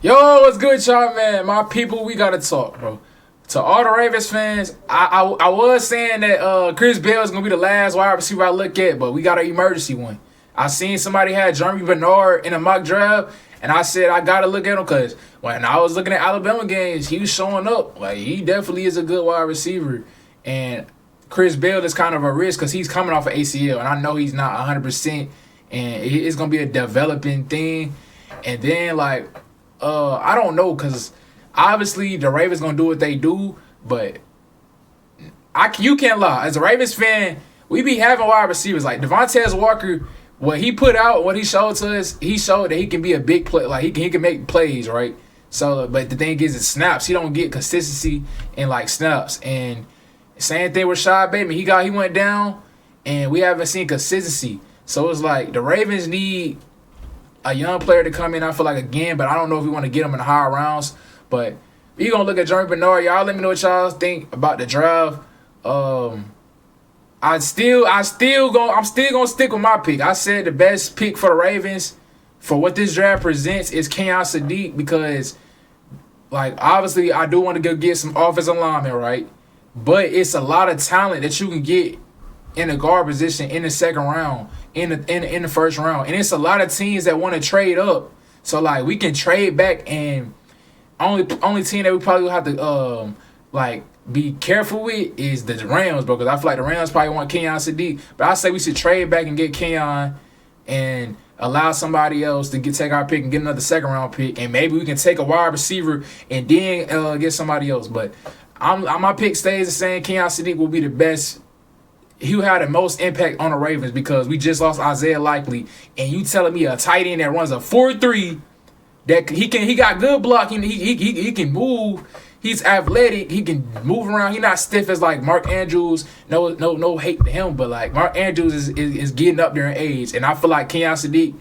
Yo, what's good, y'all, man? My people, we gotta talk, bro. To all the Ravens fans, I was saying that Chris Bell is gonna be the last wide receiver I look at, but we got an emergency one. I seen somebody had Germie Bernard in a mock draft, and I said I gotta look at him because when I was looking at Alabama games, he was showing up. Like, he definitely is a good wide receiver. And Chris Bell is kind of a risk because he's coming off of ACL, and I know he's not 100%, and it's gonna be a developing thing. And then I don't know, because obviously the Ravens gonna do what they do, but you can't lie. As a Ravens fan, we be having wide receivers like Devontae Walker. What he put out, what he showed to us, he showed that he can be a big play. Like, he can make plays, right? So, but the thing is, it's snaps. He don't get consistency in like snaps. And same thing with Rashad Bateman. He went down, and we haven't seen consistency. So it's like the Ravens need a young player to come in, I feel like, again, but I don't know if we want to get him in the higher rounds. But we gonna look at Germie Bernard. Y'all let me know what y'all think about the draft. I'm still gonna stick with my pick. I said the best pick for the Ravens for what this draft presents is Kenyon Sadiq, because like, obviously I do want to go get some offensive linemen, right? But it's a lot of talent that you can get in the guard position in the second round, in the first round. And it's a lot of teams that want to trade up. So like, we can trade back, and only team that we probably will have to be careful with is the Rams, bro, because I feel like the Rams probably want Kenyon Sadiq. But I say we should trade back and get Kenyon and allow somebody else to take our pick and get another second round pick, and maybe we can take a wide receiver and then get somebody else. But my pick stays the same. Kenyon Sadiq will be the best. He had the most impact on the Ravens because we just lost Isaiah Likely, and you telling me a tight end that runs a 4.3 that he got good blocking, he can move, he's athletic, he can move around, he not stiff as like Mark Andrews. No hate to him, but like Mark Andrews is getting up there in age, and I feel like Kenyon Sadiq,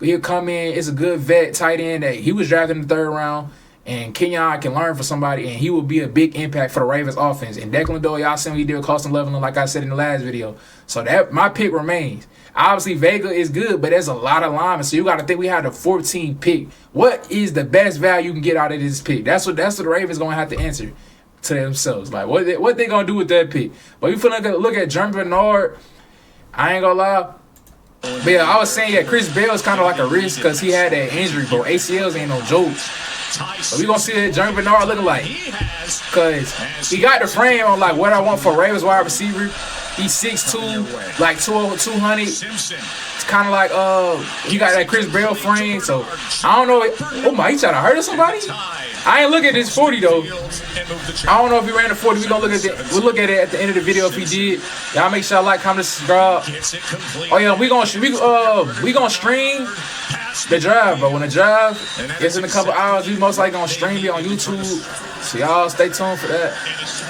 he'll come in. It's a good vet tight end that he was drafted in the third round. And Kenyon can learn from somebody, and he will be a big impact for the Ravens offense. And Declan Doyle, y'all seen what he did with Carson Leveland, like I said in the last video. So that my pick remains. Obviously, Vega is good, but there's a lot of linemen. So you got to think we had a 14 pick. What is the best value you can get out of this pick? That's what the Ravens going to have to answer to themselves. Like, what they going to do with that pick? But we finna look at Germie Bernard. I ain't going to lie. But yeah, I was saying, Chris Bell is kind of like a risk because he had that injury, bro. ACLs ain't no joke. But we gonna see that Germie Bernard looking like, because he got the frame on like what I want for Ravens wide receiver. He's 6'2", like 200. It's kind of like he got that Chris Bell frame. So I don't know. Oh my, he trying to hurt somebody. I ain't look at this 40 though. I don't know if he ran the 40. We'll look at it at the end of the video if he did. Y'all make sure y'all like, comment, subscribe. Oh yeah, we gonna stream the drive, bro. When the drive gets in a couple hours, we most likely gonna stream it on YouTube. So y'all stay tuned for that.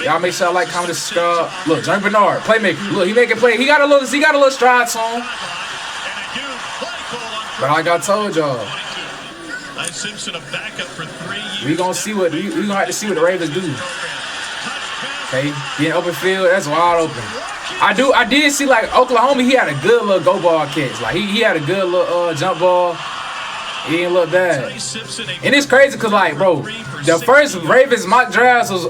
Y'all make sure y'all like, comment, subscribe. Look, Germie Bernard, playmaker. Look, he making play. He got a little stride to him. But like I told y'all, we gonna see what we gonna have to see what the Ravens do. Okay, being open field, that's wide open. I did see like Oklahoma. He had a good little go ball catch. Like he had a good little jump ball. He didn't look bad. And it's crazy because, like, bro, the first Ravens mock drafts was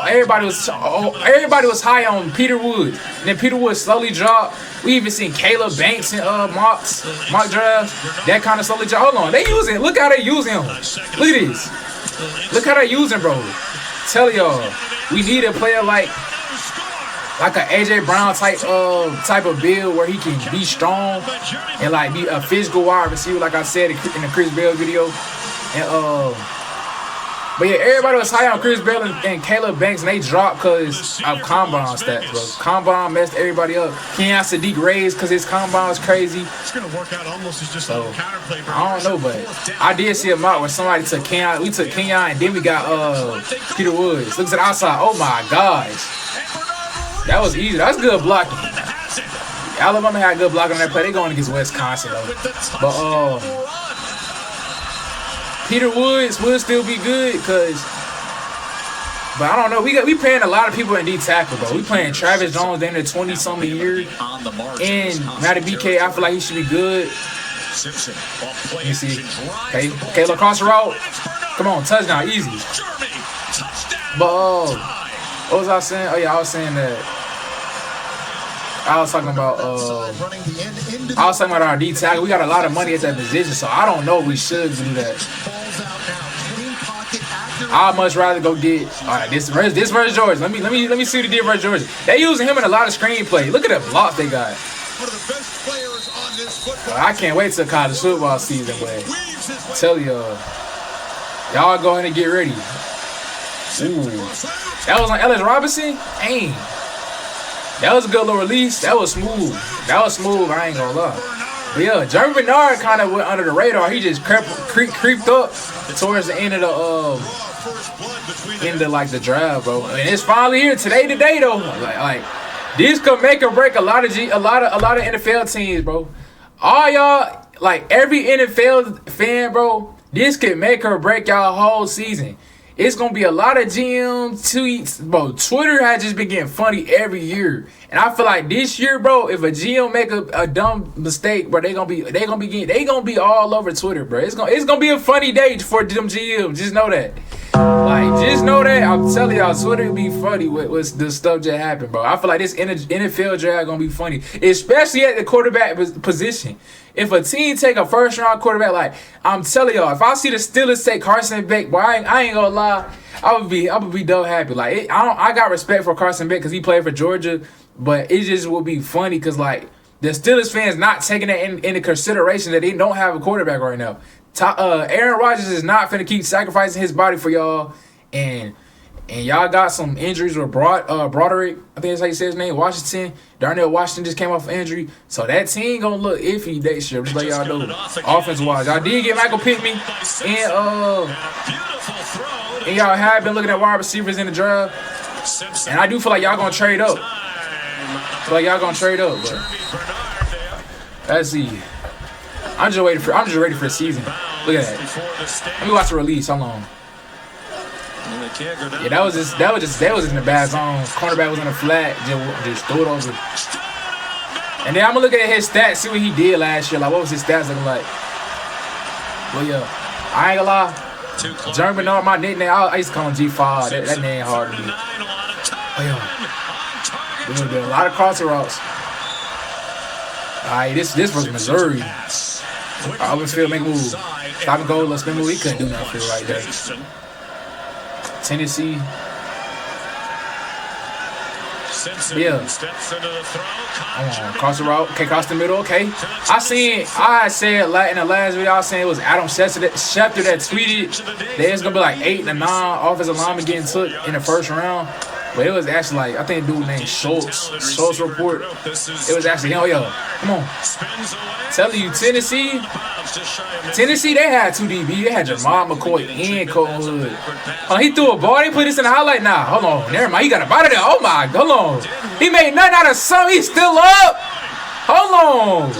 everybody was high on Peter Woods. And then Peter Woods slowly dropped. We even seen Caleb Banks in mock drafts. That kind of slowly dropped. Hold on, they using. Look how they using him. Look at this. Look how they using, bro. Tell y'all, we need a player like a AJ Brown type of build where he can be strong and like be a physical wide receiver, like I said in the Chris Bell video. And but yeah, everybody was high on Chris Bell and Caleb Banks, and they dropped because of combine stats, bro. Combine messed everybody up. Kenyon Sadiq raised because his combine was crazy. It's gonna work out almost as just a counterplay. I don't know, but I did see a mock where somebody took Kenyon. We took Kenyon, and then we got Peter Woods. Looks at the outside. Oh my gosh. That was easy. That's good blocking. Alabama had good blocking on that play. They going against Wisconsin though. But Peter Woods will still be good because. But I don't know. We paying a lot of people in D tackle, bro. We playing Travis Jones in the 20-something years. And Matty BK, I feel like he should be good. Simpson off play. Let me see. Okay, look across the road. Come on, touchdown, easy. Germie, touchdown. But what was I saying? Oh yeah, I was saying that. I was talking about our D tackle. We got a lot of money at that position, so I don't know if we should do that. I'd much rather go get this versus Georgia. Let me see what he did versus Georgia. They using him in a lot of screenplay. Look at the blocks they got. I can't wait till college football season, but I tell y'all go ahead and get ready. Ooh. That was on Ellis Robinson? Dang. That was a good little release. That was smooth. I ain't gonna lie. But yeah, Germie Bernard kind of went under the radar. He just creeped up towards the end of the draft, bro. I mean, it's finally here today though. Like this could make or break a lot of NFL teams, bro. All y'all, like every NFL fan, bro, this could make or break y'all whole season. It's gonna be a lot of GM tweets, bro. Twitter has just been getting funny every year, and I feel like this year, bro, if a GM make a dumb mistake, bro, they gonna be all over Twitter, bro. It's gonna be a funny day for them GM. Just know that. I'm telling y'all, Twitter will be funny with the stuff that happened, bro. I feel like this NFL draft gonna be funny, especially at the quarterback position. If a team take a first round quarterback, like I'm telling y'all, if I see the Steelers take Carson Beck, boy, I ain't gonna lie, I would be dope happy. Like I got respect for Carson Beck because he played for Georgia, but it just will be funny because like the Steelers fans not taking that into consideration that they don't have a quarterback right now. Aaron Rodgers is not finna keep sacrificing his body for y'all, and y'all got some injuries with Broderick. I think that's how you say his name. Washington. Darnell Washington just came off an injury, so that team gonna look iffy next year. Just like y'all know, offense wise, y'all did get Michael Pittman, and y'all have been looking at wide receivers in the draft, and I do feel like y'all gonna trade up. But let's see. I'm just ready for the season. Look at that. Let me watch the release. How long? Yeah, that was just in the bad zone. Cornerback was in the flat, just threw it over. And then I'm gonna look at his stats, see what he did last year. Like, what was his stats looking like? Well, yeah, I ain't gonna lie. Germie Bernard, my nickname, I used to call him G5. That name hard to me. Oh, yeah. There a lot of crosser routes. Alright, this was Missouri. Field make a move. Stop and go, let's spin move. He couldn't do nothing right there. Tennessee. Yeah. Cross the route. Okay, cross the middle. Okay. I said in the last video, I was saying it was Adam Schefter that tweeted there's going to be like 8 to 9 offensive linemen getting took in the first round. But it was actually like, I think a dude named Schultz report. It was actually, come on. Telling you, Tennessee, they had 2 DB. They had Jamal McCoy and Colton Hood. Oh, he threw a ball. They put this in the highlight now. Hold on. Never mind. He got a ball of there. Oh, my. Hold on. He made nothing out of something. He's still up. Hold on.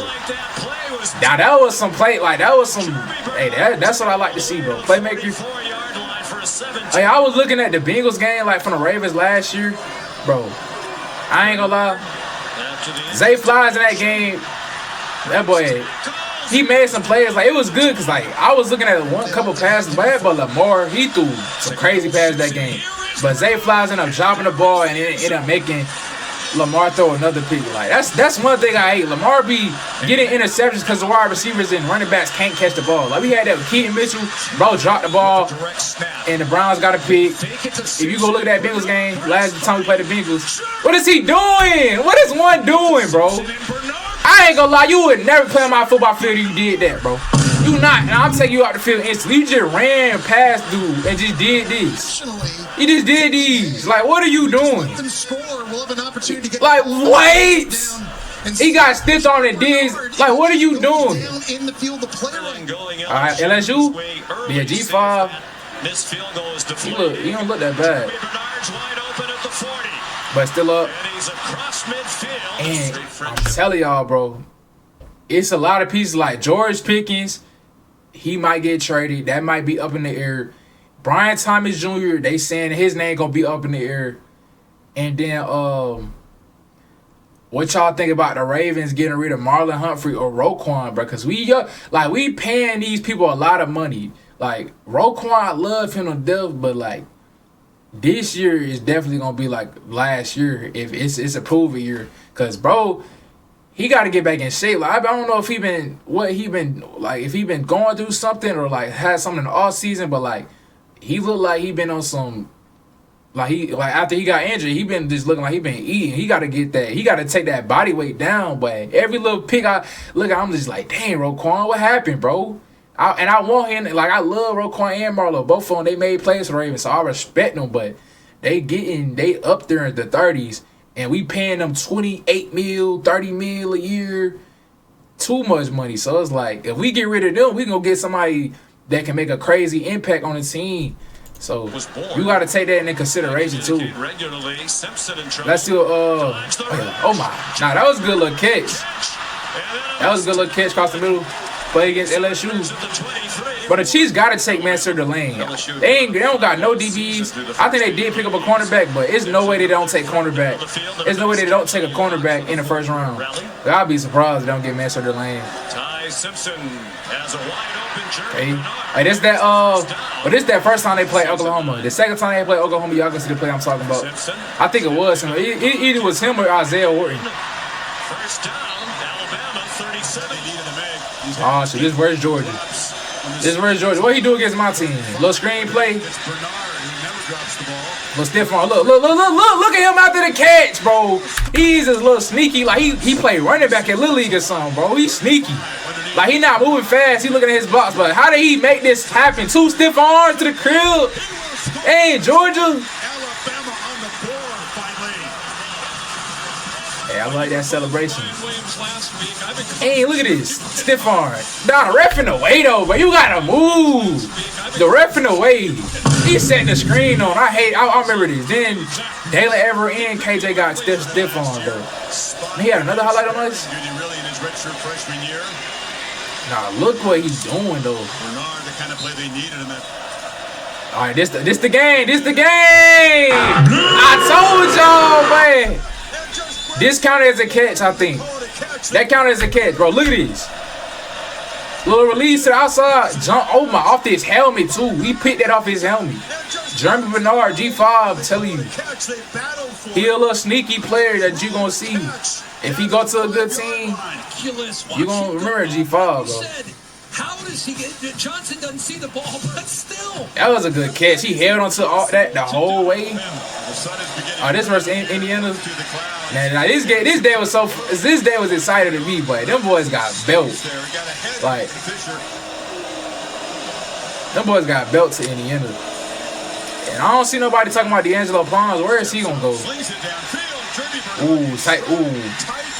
Now, that was some play. Like, that was some. Hey, that's what I like to see, bro. Playmaker. Hey, I was looking at the Bengals game, like, from the Ravens last year. Bro, I ain't gonna lie. Zay flies in that game. That boy, he made some plays. Like, it was good because, like, I was looking at couple passes, but Lamar, he threw some crazy passes that game. But Zay flies ended up dropping the ball and it ended up making Lamar throw another pick. Like, that's one thing I hate. Lamar be getting interceptions because the wide receivers and running backs can't catch the ball. Like, we had that with Keaton Mitchell. Bro dropped the ball, and the Browns got a pick. If you go look at that Bengals game, last time we played the Bengals, what is he doing? What is one doing, bro? I ain't gonna lie, you would never play on my football field if you did that, bro. You not, and I'll take you out the field instantly. You just ran past dude and just did this. You just did these. Like, what are you doing? Like, wait. He got stiffed on and did. Like, what are you doing? All right, LSU. Yeah, G5. He don't look that bad. But still up. And I'm telling y'all, bro, it's a lot of pieces like George Pickens. He might get traded. That might be up in the air. Brian Thomas Jr., they saying his name gonna be up in the air. And then what y'all think about the Ravens getting rid of Marlon Humphrey or Roquan, bro? Because we paying these people a lot of money. Like, Roquan, I love him to death, but, like, this year is definitely going to be like last year if it's a prove-it year. Because, bro, he got to get back in shape. Like, I don't know if if he been going through something or, like, had something in the offseason, but, like, he looked like he been on some, after he got injured, he been just looking like he been eating. He got to get that. He got to take that body weight down, but every little pick I look at, I'm just like, dang, Roquan, what happened, bro? I want him, like, I love Roquan and Marlo. Both of them, they made plays for the Ravens, so I respect them, but they up there in the 30s, and we paying them 28 mil, 30 mil a year. Too much money. So it's like, if we get rid of them, we gonna get somebody that can make a crazy impact on the team. So you got to take that into consideration too. Let's do oh my, nah, that was a good little catch. That was a good little catch across the middle. Play against LSU. But the Chiefs got to take Master Delane. They don't got no DBs. I think they did pick up a cornerback, but it's no way they don't take cornerback. There's no way they don't take a cornerback in the first round. I'll be surprised if they don't get Master Delane. Hey, this that first time they played Oklahoma. The second time they played Oklahoma, y'all can see the play I'm talking about. I think it was him. It either was him or Isaiah Orton. Oh, so where's Georgia? What he do against my team? Little screen play. Little stiff arm. Look at him after the catch, bro. He's just a little sneaky. Like he played running back at Little League or something, bro. He's sneaky. Like, he not moving fast. He looking at his box, but how did he make this happen? 2 stiff arms to the crib. Hey, Georgia. Hey, I like that celebration. Hey, look at this. Stiff arm. Nah, the ref in the way, though, but you got to move. The ref in the way. He setting the screen on. I remember this. Then Dalen Everett and KJ got stiff arm, though. He had another highlight on us. Nah, look what he's doing, though. All right, this the game. This the game. I told y'all, man. This counted as a catch, I think. That counted as a catch, bro. Look at this. Little release to the outside. Jump, oh my, off his helmet, too. We picked that off his helmet. Germie Bernard, G5, I'm telling you. He a little sneaky player that you going to see. If he go to a good team, you going to remember G5, bro. How does he get Johnson doesn't see the ball, but still. That was a good catch. He held on to all that the whole way. This versus Indiana. Now this day was excited to me, but them boys got belt. Like, them boys got belt to Indiana. And I don't see nobody talking about D'Angelo Pons. Where is he gonna go?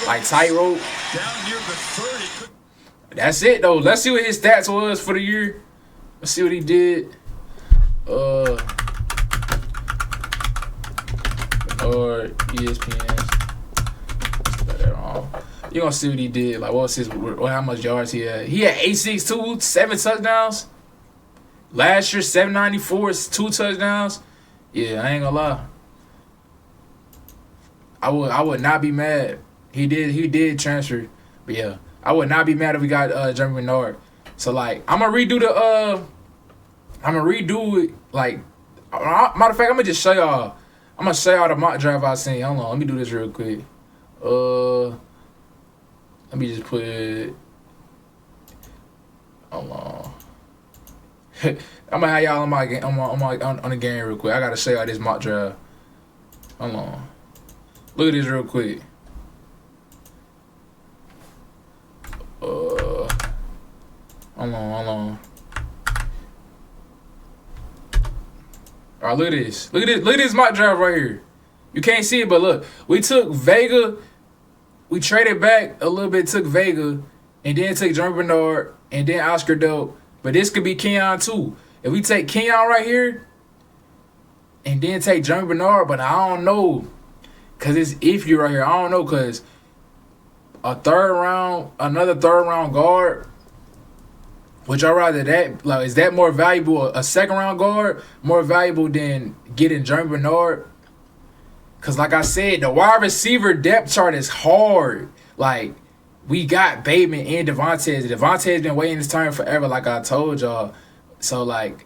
Like tightrope. That's it though. Let's see what his stats was for the year. Let's see what he did. Or ESPN. Got that wrong. You gonna see what he did? Like, what was how much yards he had? He had 862, 7 touchdowns. Last year 794, 2 touchdowns. Yeah, I ain't gonna lie. I would not be mad. He did transfer, but yeah. I would not be mad if we got Germie Bernard. So, like, I'm gonna redo it. Like, matter of fact, I'm gonna just show y'all. I'm gonna show y'all the mock draft I seen. Hold on, let me do this real quick. Let me just put it. Hold on. I'm gonna have y'all on my game. On the game real quick. I gotta show y'all this mock draft. Hold on. Look at this real quick. Hold on. Alright, look at this. Look at this mock draft right here. You can't see it, but look. We took Vega. We traded back a little bit, took Vega, and then took Germie Bernard, and then Oscar Dope. But this could be Kenyon too. If we take Kenyon right here, and then take Germie Bernard, but I don't know. Because it's iffy right here. I don't know, because another third round guard. Would y'all rather that? Like, is that more valuable? A second round guard more valuable than getting Germie Bernard? Cause like I said, the wide receiver depth chart is hard. Like we got Bateman and Devontae. Devontae's been waiting his turn forever, like I told y'all. So like,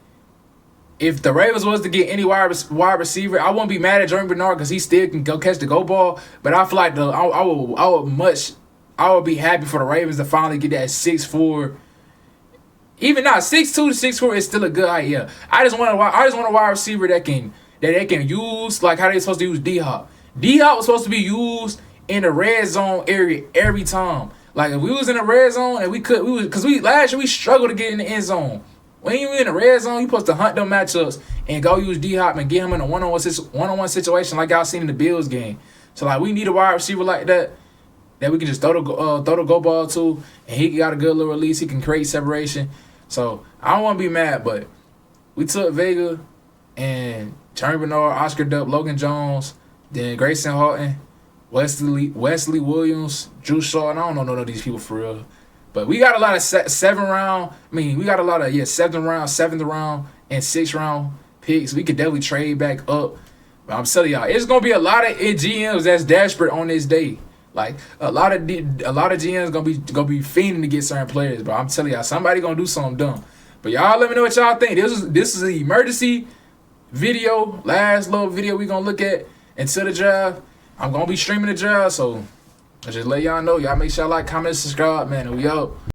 if the Ravens was to get any wide receiver, I wouldn't be mad at Germie Bernard because he still can go catch the go ball. But I feel like I would be happy for the Ravens to finally get that 6'4". Even now, 6'2" to 6'4" is still a good idea. I just want a wide receiver that they can use like how they supposed to use D-Hop. D-Hop was supposed to be used in the red zone area every time. Like if we was in the red zone and last year we struggled to get in the end zone. When you in the red zone, you supposed to hunt them matchups and go use D-Hop and get him in a one-on-one situation like y'all seen in the Bills game. So like we need a wide receiver like that we can just throw the go ball to, and he got a good little release. He can create separation. So I don't want to be mad, but we took Vega and Germie Bernard, Oscar Dupp, Logan Jones, then Grayson Horton, Wesley Williams, Drew Shaw, and I don't know none of these people for real. But we got a lot of seventh round, and 6th round picks. We could definitely trade back up. But I'm telling y'all, it's gonna be a lot of GMs that's desperate on this day. Like a lot of GMs gonna be fiending to get certain players. But I'm telling y'all, somebody gonna do something dumb. But y'all let me know what y'all think. This is an emergency video, last little video we gonna look at until the draft. I'm gonna be streaming the draft, so I just let y'all know. Y'all make sure y'all like, comment, subscribe, man. And we out.